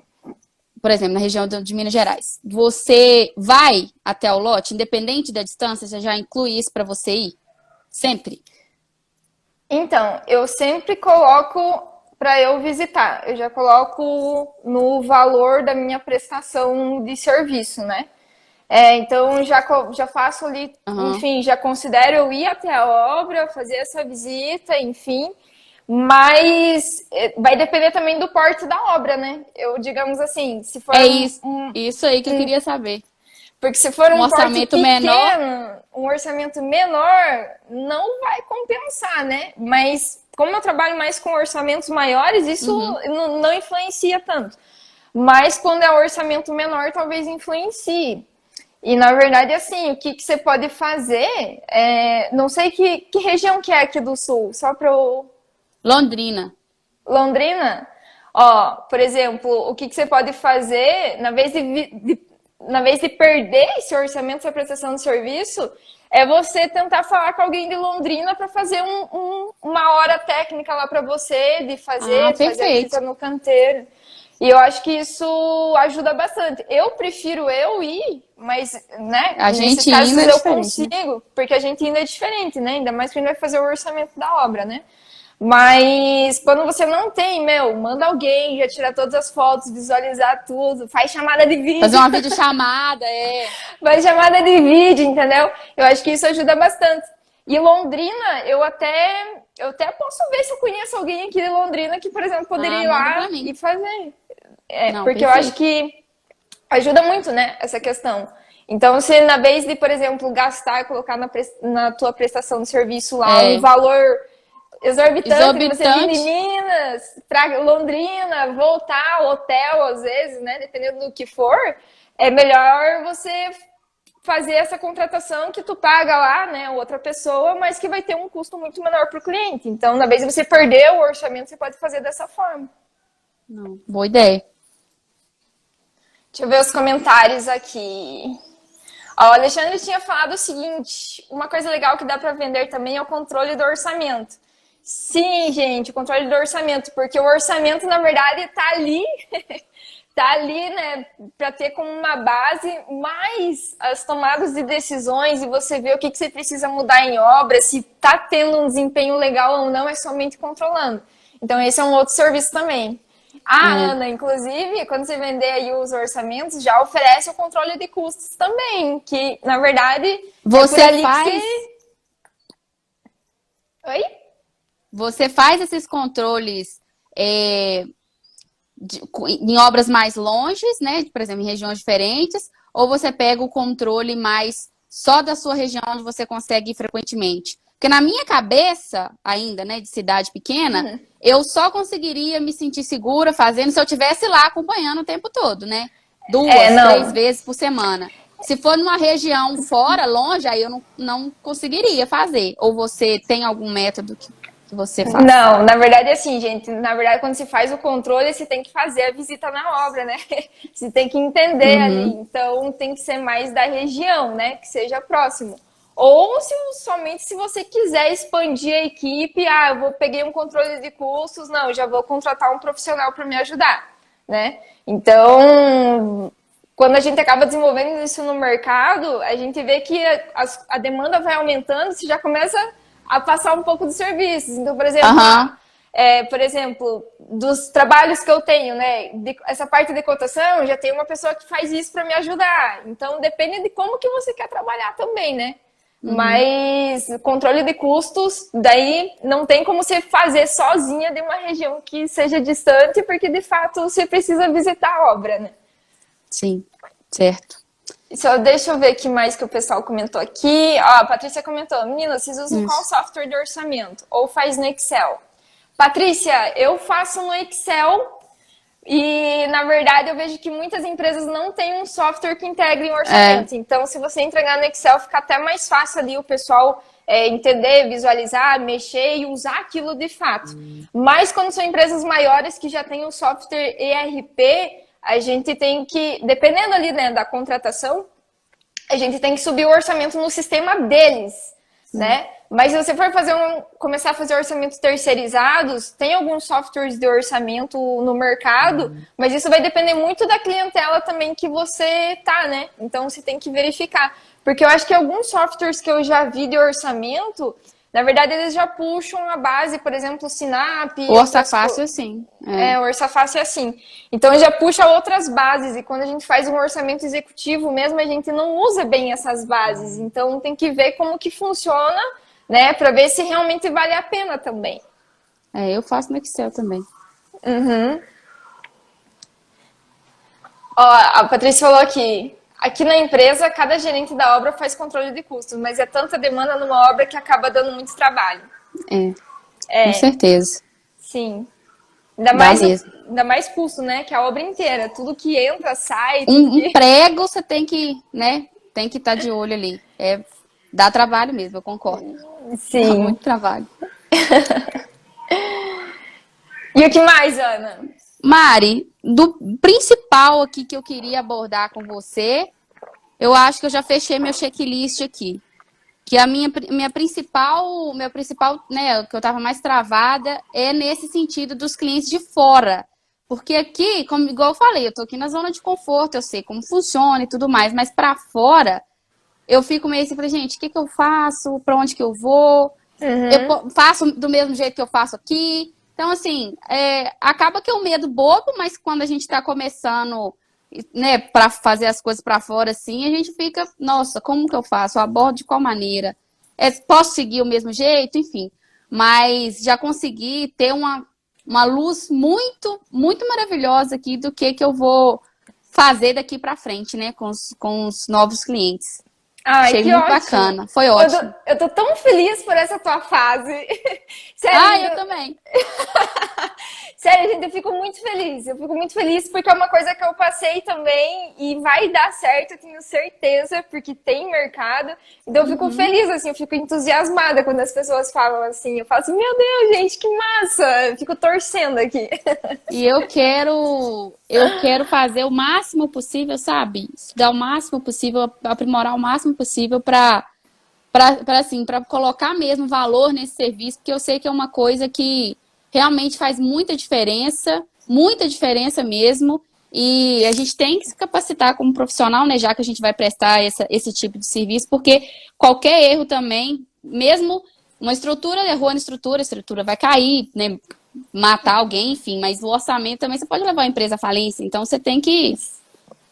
por exemplo, na região de Minas Gerais, você vai até o lote, independente da distância, você já inclui isso para você ir? Sempre? Então, eu sempre coloco para eu visitar. Eu já coloco no valor da minha prestação de serviço, né? Então, já faço ali, Aham. enfim, já considero eu ir até a obra, fazer essa visita, enfim. Mas vai depender também do porte da obra, né? Eu, digamos assim, se for É isso aí que eu queria saber. porque se for Um um porte orçamento menor, pequeno, um orçamento menor, não vai compensar, né? Mas como eu trabalho mais com orçamentos maiores, isso uhum. não influencia tanto. Mas quando é orçamento menor, talvez influencie. E na verdade, assim, o que você pode fazer? Não sei que região que é aqui do sul, só para Londrina. Londrina. Ó, por exemplo, o que você pode fazer, na vez de perder esse orçamento da prestação de serviço, é você tentar falar com alguém de Londrina para fazer uma hora técnica lá para você, de fazer a Perfeito. visita no canteiro. E eu acho que isso ajuda bastante. Eu prefiro eu ir, mas, né, A nesses gente casos indo é eu diferente, né? consigo, porque a gente ainda é diferente, né? Ainda mais que a gente vai fazer o orçamento da obra, né? Mas quando você não tem, manda alguém, já tira todas as fotos, visualizar tudo, faz chamada de Fazer vídeo, uma videochamada, faz chamada de vídeo, entendeu? Eu acho que isso ajuda bastante. E Londrina, eu até posso ver se eu conheço alguém aqui de Londrina que, por exemplo, poderia ir Manda pra lá mim. e fazer. Não, Porque eu acho perfeito. que ajuda muito, né, essa questão. Então, se na vez de, por exemplo, gastar e colocar na tua prestação de serviço lá um É, valor exorbitante de você vir de exorbitante. Minas para Londrina, voltar ao hotel, às vezes, né? Dependendo do que for, é melhor você fazer essa contratação que tu paga lá, né, outra pessoa, mas que vai ter um custo muito menor para o cliente. Então, na vez de você perder o orçamento, você pode fazer dessa forma. Não, boa ideia. Deixa eu ver os comentários aqui. Ó, o Alexandre tinha falado o seguinte: uma coisa legal que dá para vender também é o controle do orçamento. Sim, gente, o controle do orçamento, porque o orçamento, na verdade, tá ali, né, para ter como uma base mais as tomadas de decisões e você ver o que você precisa mudar em obra, se tá tendo um desempenho legal ou não, é somente controlando. Então, esse é um outro serviço também. A É. Ana, inclusive, quando você vender aí os orçamentos, já oferece o controle de custos também, que, na verdade, é por Você ali que faz, você... Oi? você faz esses controles em obras mais longes, né? Por exemplo, em regiões diferentes, ou você pega o controle mais só da sua região onde você consegue ir frequentemente? Porque na minha cabeça, ainda, né, de cidade pequena, eu só conseguiria me sentir segura fazendo se eu estivesse lá acompanhando o tempo todo, né? Duas, três Não. vezes por semana. Se for numa região fora, longe, aí eu não conseguiria fazer. Ou você tem algum método que você faz? Não, na verdade, assim, gente, na verdade, quando se faz o controle, você tem que fazer a visita na obra, né? Você tem que entender ali. Uhum. Então, tem que ser mais da região, né? Que seja próximo. Ou somente se você quiser expandir a equipe, peguei um controle de custos, não, já vou contratar um profissional para me ajudar, né? Então, quando a gente acaba desenvolvendo isso no mercado, a gente vê que a demanda vai aumentando, você já começa a passar um pouco dos serviços. Então, Aham. por exemplo, dos trabalhos que eu tenho, né? Essa parte de cotação, já tem uma pessoa que faz isso para me ajudar. Então, depende de como que você quer trabalhar também, né? Uhum. Mas controle de custos, daí não tem como você fazer sozinha de uma região que seja distante, porque de fato você precisa visitar a obra, né? Sim, certo. Só deixa eu ver o que mais que o pessoal comentou aqui. Ó, a Patrícia comentou: Menina, vocês usam qual Isso. software de orçamento? Ou faz no Excel? Patrícia, eu faço no Excel, E, na verdade, eu vejo que muitas empresas não têm um software que integre um orçamento. Então, se você entregar no Excel, fica até mais fácil ali o pessoal entender, visualizar, mexer e usar aquilo de fato. Mas quando são empresas maiores que já têm um software ERP, a gente tem que, dependendo ali, né, da contratação, a gente tem que subir o orçamento no sistema deles, né? Mas se você for começar a fazer orçamentos terceirizados, tem alguns softwares de orçamento no mercado, mas isso vai depender muito da clientela também que você tá, né? Então você tem que verificar. Porque eu acho que alguns softwares que eu já vi de orçamento, na verdade eles já puxam a base, por exemplo, o Sinap. O Orçafácil, assim. O Orçafácil é assim. Então já puxa outras bases, e quando a gente faz um orçamento executivo mesmo, a gente não usa bem essas bases. Então tem que ver como que funciona, né, para ver se realmente vale a pena também. Eu faço no Excel também. Ó, a Patrícia falou aqui na empresa, cada gerente da obra faz controle de custos, mas é tanta demanda numa obra que acaba dando muito trabalho. Com certeza. Sim. Ainda mais custo, né? Que a obra inteira. Tudo que entra, sai. Um prego você tem que, né? Tem que estar de olho ali. Dá trabalho mesmo, eu concordo. Sim. Dá muito trabalho. E o que mais, Ana? Mari, do principal aqui que eu queria abordar com você, eu acho que eu já fechei meu checklist aqui. Que a meu principal, né, que eu tava mais travada é nesse sentido dos clientes de fora. Porque aqui, igual eu falei, eu tô aqui na zona de conforto, eu sei como funciona e tudo mais, mas para fora, eu fico meio assim, falei, gente, o que eu faço? Para onde que eu vou? Eu faço do mesmo jeito que eu faço aqui? Então, assim, acaba que é um medo bobo, mas quando a gente tá começando, né, para fazer as coisas para fora, assim, a gente fica, nossa, como que eu faço? Eu abordo de qual maneira? Posso seguir o mesmo jeito? Enfim. Mas já consegui ter uma luz muito, muito maravilhosa aqui do que eu vou fazer daqui para frente, né, com os novos clientes. Ai, achei que muito ótimo. bacana, foi ótimo. Eu tô tão feliz por essa tua fase. Sério, eu também. Sério, gente, eu fico muito feliz. Eu fico muito feliz porque é uma coisa que eu passei também e vai dar certo, eu tenho certeza, porque tem mercado. Então eu fico feliz, assim, eu fico entusiasmada quando as pessoas falam assim. Eu falo assim, meu Deus, gente, que massa! Eu fico torcendo aqui. E eu quero fazer o máximo possível, sabe? Estudar o máximo possível, aprimorar o máximo possível para colocar mesmo valor nesse serviço, porque eu sei que é uma coisa que realmente faz muita diferença mesmo, e a gente tem que se capacitar como profissional, né, já que a gente vai prestar esse tipo de serviço, porque qualquer erro também, mesmo uma estrutura errou na estrutura, a estrutura vai cair, né, matar alguém, enfim, mas o orçamento também você pode levar a empresa à falência, então você tem que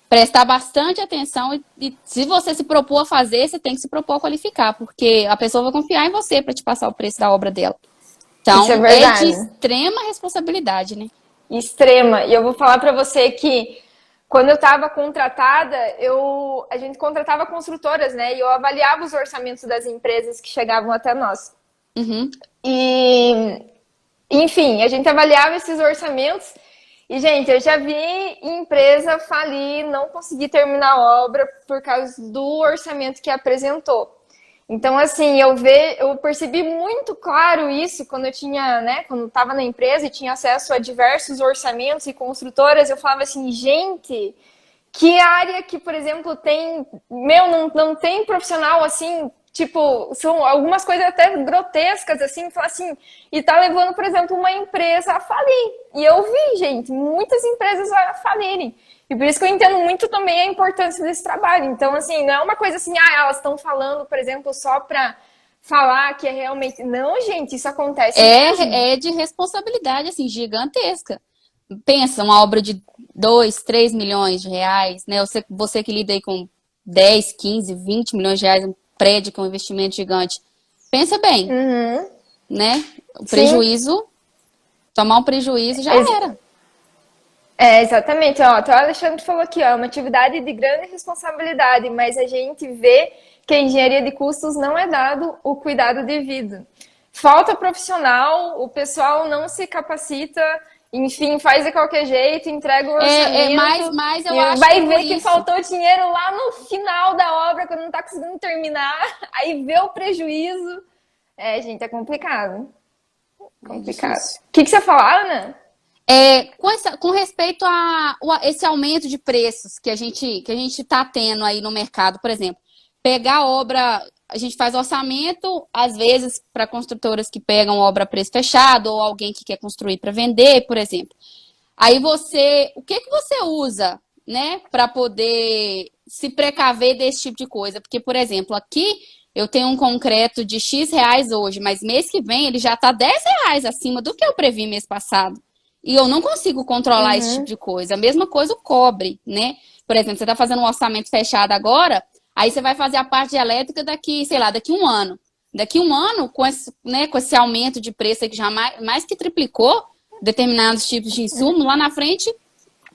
prestar bastante atenção e se você se propor a fazer, você tem que se propor a qualificar, porque a pessoa vai confiar em você para te passar o preço da obra dela. Então, Isso é verdade. De extrema responsabilidade, né? Extrema. E eu vou falar para você que quando eu estava contratada, a gente contratava construtoras, né? E eu avaliava os orçamentos das empresas que chegavam até nós. E, enfim, a gente avaliava esses orçamentos e, gente, eu já vi empresa falir, não conseguir terminar a obra por causa do orçamento que apresentou. Então, assim, eu percebi muito claro isso quando eu tinha, né, quando estava na empresa e tinha acesso a diversos orçamentos e construtoras, eu falava assim, gente, que área que, por exemplo, não tem profissional assim, tipo, são algumas coisas até grotescas, assim, falar assim, e tá levando, por exemplo, uma empresa a falir. E eu vi, gente, muitas empresas a falirem. E por isso que eu entendo muito também a importância desse trabalho. Então, assim, não é uma coisa assim, elas estão falando, por exemplo, só para falar que é realmente... Não, gente, isso acontece mesmo. É de responsabilidade, assim, gigantesca. Pensa, uma obra de 2, 3 milhões de reais, né? Você que lida aí com 10, 15, 20 milhões de reais, um prédio com um investimento gigante. Pensa bem, né? O prejuízo, tomar um prejuízo já era. Exatamente. Ó, então o Alexandre falou aqui, ó, é uma atividade de grande responsabilidade, mas a gente vê que a engenharia de custos não é dado o cuidado devido. Falta profissional, o pessoal não se capacita enfim, faz de qualquer jeito, entrega o mas eu e acho vai que ver por que isso. faltou dinheiro lá no final da obra, quando não tá conseguindo terminar, aí vê o prejuízo. Gente, é complicado. É Complicado. difícil. O que você fala, Ana? Com respeito a esse aumento de preços que a gente está tendo aí no mercado, por exemplo, pegar a obra, a gente faz orçamento, às vezes, para construtoras que pegam obra a preço fechado, ou alguém que quer construir para vender, por exemplo. Aí o que você usa, né, para poder se precaver desse tipo de coisa? Porque, por exemplo, aqui eu tenho um concreto de X reais hoje, mas mês que vem ele já está 10 reais acima do que eu previ mês passado. E eu não consigo controlar esse tipo Uhum. de coisa. A mesma coisa o cobre, né? Por exemplo, você está fazendo um orçamento fechado agora, aí você vai fazer a parte de elétrica daqui, sei lá, daqui um ano. Daqui um ano, com esse, né, com esse aumento de preço aí que já mais que triplicou determinados tipos de insumo, lá na frente,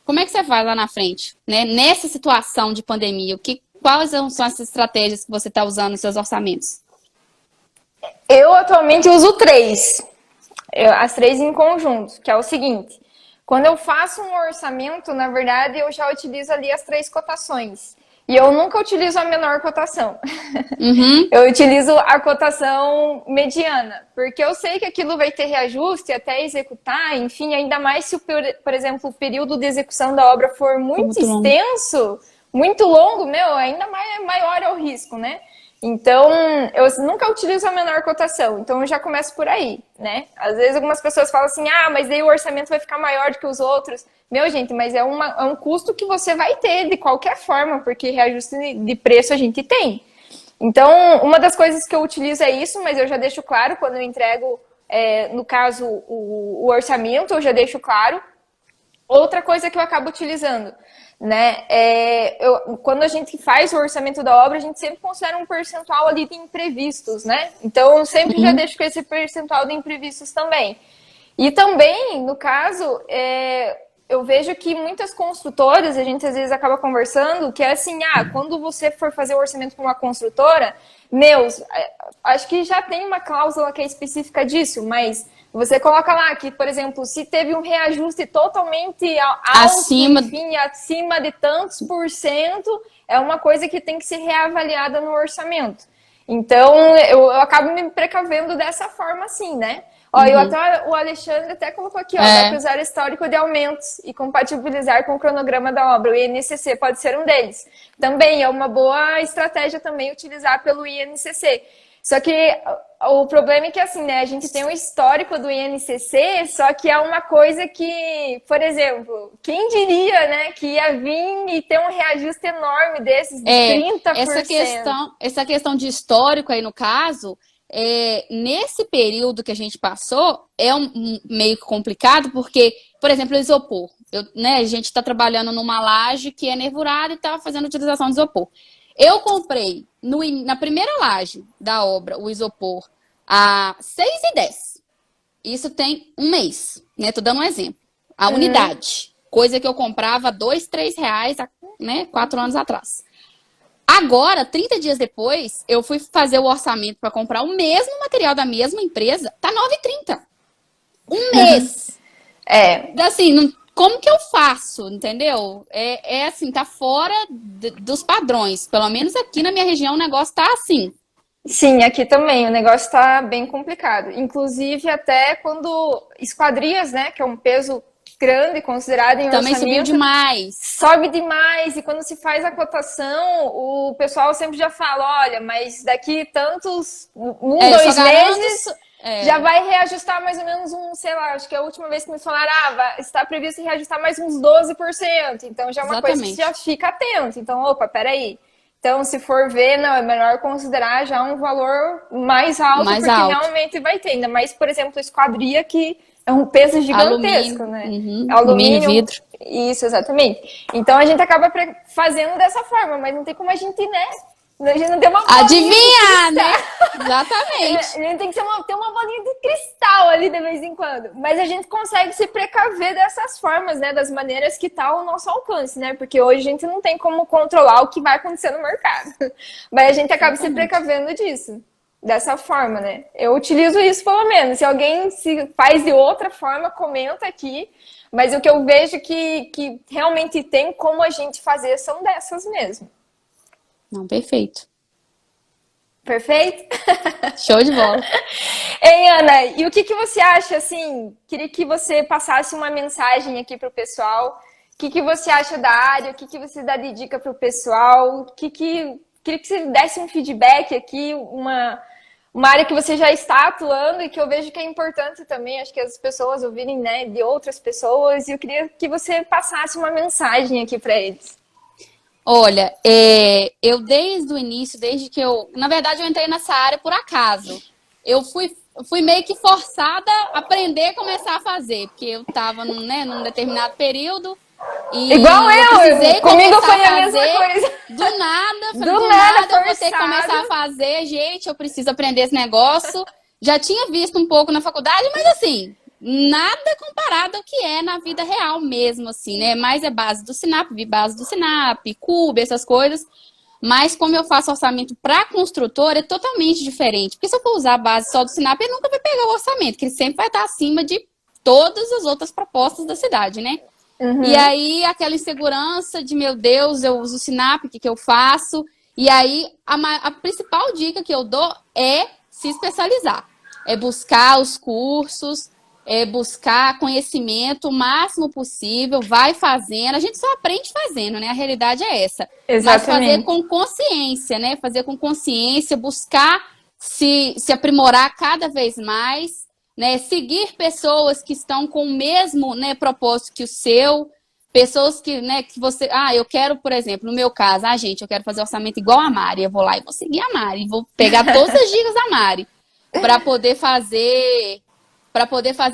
como é que você faz lá na frente? Né? Nessa situação de pandemia, quais são as estratégias que você está usando nos seus orçamentos? Eu atualmente uso três. As três em conjunto, que é o seguinte: quando eu faço um orçamento, na verdade, eu já utilizo ali as três cotações. E eu nunca utilizo a menor cotação. Uhum. Eu utilizo a cotação mediana, porque eu sei que aquilo vai ter reajuste até executar, enfim, ainda mais se, por exemplo, o período de execução da obra for Foi muito muito longo. extenso, muito longo, ainda maior é o risco, né? Então, eu nunca utilizo a menor cotação, então eu já começo por aí, né? Às vezes algumas pessoas falam assim, mas daí o orçamento vai ficar maior do que os outros. Meu, gente, mas é um custo que você vai ter de qualquer forma, porque reajuste de preço a gente tem. Então, uma das coisas que eu utilizo é isso, mas eu já deixo claro quando eu entrego, no caso, o orçamento, eu já deixo claro. Outra coisa que eu acabo utilizando, né? Quando a gente faz o orçamento da obra, a gente sempre considera um percentual ali de imprevistos, né? Então, eu sempre já Uhum. deixo com esse percentual de imprevistos também. E também, no caso, eu vejo que muitas construtoras, a gente às vezes acaba conversando, que é assim, quando você for fazer o orçamento para uma construtora, acho que já tem uma cláusula que é específica disso, mas você coloca lá que, por exemplo, se teve um reajuste totalmente alto, Acima. enfim, acima de tantos por cento, é uma coisa que tem que ser reavaliada no orçamento. Então, eu acabo me precavendo dessa forma assim, né? Uhum. O Alexandre até colocou aqui, dá para usar histórico de aumentos e compatibilizar com o cronograma da obra. O INCC pode ser um deles. Também é uma boa estratégia também utilizar pelo INCC. Só que o problema é que, assim, né, a gente tem um histórico do INCC, só que é uma coisa que, por exemplo, quem diria, né, que ia vir e ter um reajuste enorme desses de 30%. Essa questão de histórico aí no caso, nesse período que a gente passou, meio complicado, porque, por exemplo, o isopor. A gente está trabalhando numa laje que é nervurada e está fazendo utilização de isopor. Eu comprei na primeira laje da obra o isopor a 6,10. Isso tem um mês, né? Tô dando um exemplo. A unidade. Coisa que eu comprava R$ 2, R$ 3, né? 4 anos atrás. Agora, 30 dias depois, eu fui fazer o orçamento para comprar o mesmo material da mesma empresa, tá 9,30. Um mês. Assim, como que eu faço, entendeu? Assim, tá fora dos padrões. Pelo menos aqui na minha região o negócio tá assim. Sim, aqui também o negócio está bem complicado. Inclusive, até quando esquadrias, né, que é um peso grande considerado em Também orçamento, subiu demais. sobe demais. E quando se faz a cotação, o pessoal sempre já fala, olha, mas daqui tantos, dois meses, já vai reajustar mais ou menos sei lá, acho que a última vez que me falaram, está previsto reajustar mais uns 12%. Então já é uma coisa que já fica atento. Então, opa, peraí. Então, se for ver, não, é melhor considerar já um valor mais alto, porque realmente vai ter. Ainda mais, por exemplo, esquadria, que é um peso gigantesco, alumínio, né? Alumínio, vidro. Isso, exatamente. Então, a gente acaba fazendo dessa forma, mas não tem como a gente, né? A gente não tem uma adivinhar, né? Exatamente. A gente tem que ter uma bolinha de cristal ali de vez em quando. Mas a gente consegue se precaver dessas formas, né? Das maneiras que tá ao nosso alcance, né? Porque hoje a gente não tem como controlar o que vai acontecer no mercado. Mas a gente acaba se precavendo disso. dessa forma, né? Eu utilizo isso pelo menos. Se alguém se faz de outra forma, comenta aqui. Mas o que eu vejo que realmente tem como a gente fazer são dessas mesmo. Não, perfeito. Perfeito? Show de bola. Ei, Ana, e o que você acha, assim, queria que você passasse uma mensagem aqui para o pessoal. O que você acha da área? O que você dá de dica para o pessoal? Queria que você desse um feedback aqui, uma área que você já está atuando e que eu vejo que é importante também, acho que as pessoas ouvirem, né, de outras pessoas, e eu queria que você passasse uma mensagem aqui para eles. Olha, eu desde o início, desde que na verdade eu entrei nessa área por acaso. Eu fui meio que forçada a aprender a começar a fazer, porque eu estava num determinado período e Igual eu precisei comigo começar foi a a mesma fazer coisa. do nada. Falei, Do do nada, nada eu vou ter que forçado. começar a fazer. Gente, eu preciso aprender esse negócio. Já tinha visto um pouco na faculdade, mas assim, nada comparado ao que é na vida real mesmo, assim, né? Mas é base do Sinap, vi base do Sinap, Cube, essas coisas. Mas como eu faço orçamento para construtor, é totalmente diferente. Porque se eu for usar a base só do Sinap, ele nunca vai pegar o orçamento, que ele sempre vai estar acima de todas as outras propostas da cidade, né? E aí, aquela insegurança de, meu Deus, eu uso o Sinap, o que eu faço? E aí, a principal dica que eu dou é se especializar. É buscar os cursos, é buscar conhecimento o máximo possível, vai fazendo. A gente só aprende fazendo, né? A realidade é essa. Mas fazer Exatamente. com consciência, né? Fazer com consciência, buscar se aprimorar cada vez mais, né? Seguir pessoas que estão com o mesmo, né, propósito que o seu. Pessoas que, né, que você... eu quero, por exemplo, no meu caso, gente, eu quero fazer orçamento igual a Mari. Eu vou lá e vou seguir a Mari. Vou pegar todas as dicas da Mari para poder fazer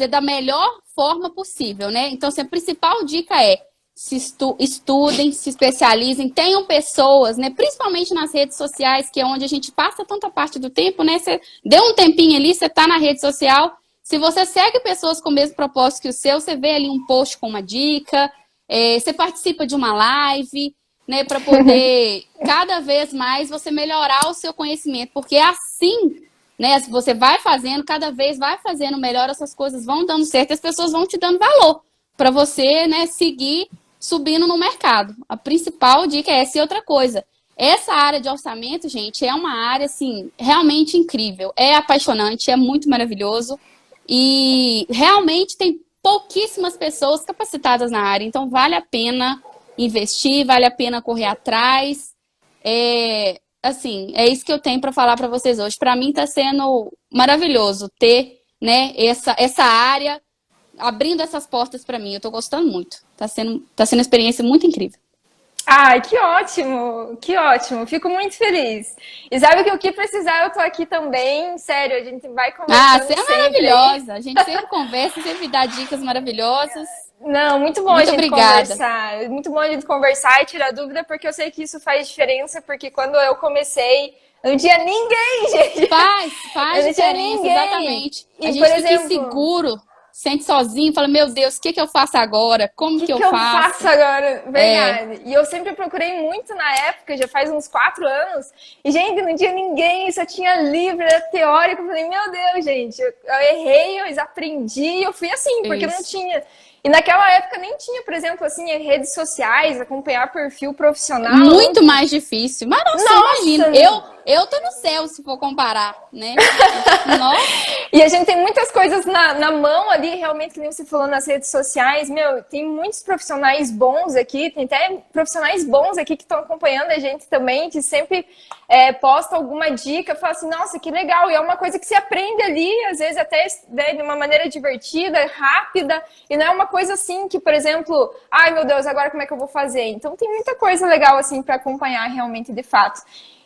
da melhor forma possível, né? Então, assim, a principal dica é estudem, se especializem, tenham pessoas, né? Principalmente nas redes sociais, que é onde a gente passa tanta parte do tempo, né? Você deu um tempinho ali, você tá na rede social. Se você segue pessoas com o mesmo propósito que o seu, você vê ali um post com uma dica, você participa de uma live, né? Para poder cada vez mais você melhorar o seu conhecimento, porque é assim, né? Se você vai fazendo, cada vez vai fazendo melhor, essas coisas vão dando certo, as pessoas vão te dando valor para você, né, seguir subindo no mercado. A principal dica é essa. E outra coisa, essa área de orçamento, gente, é uma área, assim, realmente incrível. É apaixonante, é muito maravilhoso e realmente tem pouquíssimas pessoas capacitadas na área. Então, vale a pena investir, vale a pena correr atrás. Assim, é isso que eu tenho para falar para vocês hoje. Para mim está sendo maravilhoso ter, né, essa área abrindo essas portas para mim. Eu estou gostando muito. Tá sendo uma experiência muito incrível. Ai, que ótimo! Que ótimo! Fico muito feliz. E sabe que o que precisar, eu tô aqui também. Sério, a gente vai Você conversando é sempre aí. maravilhosa. A gente sempre conversa, sempre dá dicas maravilhosas. Não, muito bom a Muito gente obrigada. conversar. Muito bom a gente conversar e tirar dúvida, porque eu sei que isso faz diferença, porque quando eu comecei, não tinha ninguém, gente. Faz Eu não tinha diferença, ninguém. exatamente. A E, por gente fica exemplo, inseguro, sente sozinho, fala, meu Deus, o que eu faço agora? Como o que eu que eu faço faço? agora? Verdade. E eu sempre procurei muito na época, já faz uns 4 anos. E, gente, não tinha ninguém, só tinha livro, era teórico. Eu falei, meu Deus, gente, eu errei, eu aprendi, eu fui assim, porque não Isso. tinha. E naquela época nem tinha, por exemplo, assim, redes sociais, acompanhar perfil profissional. Muito mais difícil. Mas não, você imagina, Nossa! eu tô no céu se for comparar, né? Nossa, E a gente tem muitas coisas na mão ali, realmente, que nem você falou nas redes sociais. Meu, tem muitos profissionais bons aqui, tem até profissionais bons aqui que estão acompanhando a gente também, que sempre posta alguma dica, fala assim, nossa, que legal. E é uma coisa que se aprende ali, às vezes até, né, de uma maneira divertida, rápida, e não é uma coisa assim que, por exemplo, ai meu Deus, agora como é que eu vou fazer? Então tem muita coisa legal assim para acompanhar realmente de fato.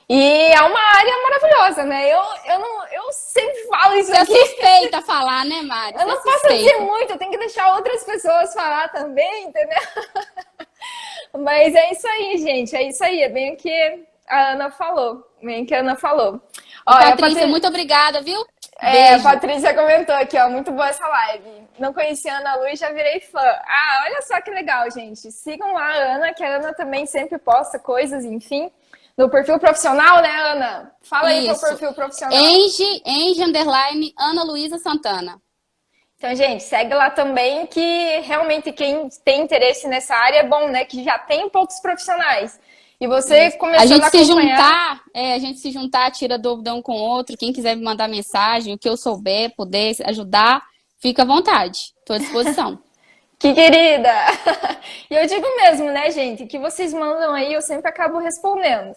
E é uma área maravilhosa, né? Eu sempre falo isso você é aqui. suspeita a falar, né, Mari? Eu Você é não posso dizer suspeita. muito, eu tenho que deixar outras pessoas falar também, entendeu? Mas é isso aí, gente. É isso aí. É bem o que a Ana falou. Bem o que a Ana falou. Olha, Patrícia, muito obrigada, viu? a Beijo. Patrícia comentou aqui, ó, muito boa essa live. Não conhecia a Ana Lu e já virei fã. Olha só que legal, gente. Sigam lá a Ana, que a Ana também sempre posta coisas, enfim. no perfil profissional, né, Ana? Fala aí teu Isso. perfil profissional. Enge, Ana Luísa Santana. Então, gente, segue lá também, que realmente quem tem interesse nessa área é bom, né? Que já tem poucos profissionais. E você começando a acompanhar... A gente se juntar, tira dúvida um com o outro. Quem quiser me mandar mensagem, o que eu souber, puder ajudar, fica à vontade. Estou à disposição. Que querida! E eu digo mesmo, né, gente? O que vocês mandam aí, eu sempre acabo respondendo.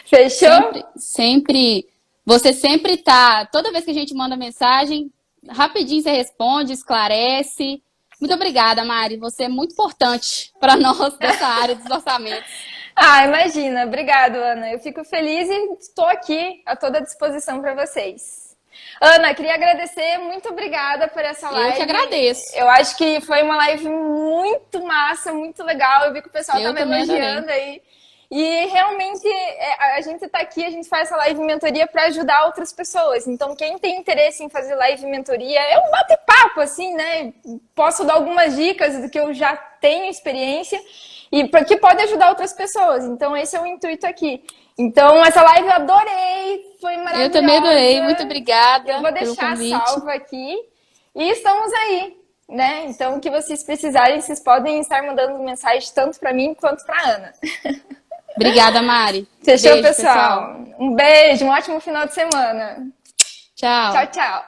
Fechou? Sempre. Você sempre tá. Toda vez que a gente manda mensagem, rapidinho você responde, esclarece. Muito obrigada, Mari. Você é muito importante para nós dessa área dos orçamentos. Ah, imagina. Obrigado, Ana. Eu fico feliz e estou aqui a toda disposição para vocês. Ana, queria agradecer, muito obrigada por essa live. Eu que agradeço. Eu acho que foi uma live muito massa, muito legal. Eu vi que o pessoal estava elogiando aí. E realmente a gente está aqui, a gente faz essa live mentoria para ajudar outras pessoas. Então, quem tem interesse em fazer live mentoria, é um bate-papo, assim, né? Posso dar algumas dicas do que eu já tenho experiência e que pode ajudar outras pessoas. Então, esse é o intuito aqui. Então, essa live eu adorei, foi maravilhosa. Eu também adorei, muito obrigada. Eu vou deixar salva aqui. E estamos aí, né? Então, o que vocês precisarem, vocês podem estar mandando mensagem tanto para mim quanto para Ana. Obrigada, Mari. Fechou, beijo, pessoal? Um beijo, um ótimo final de semana. Tchau. Tchau, tchau.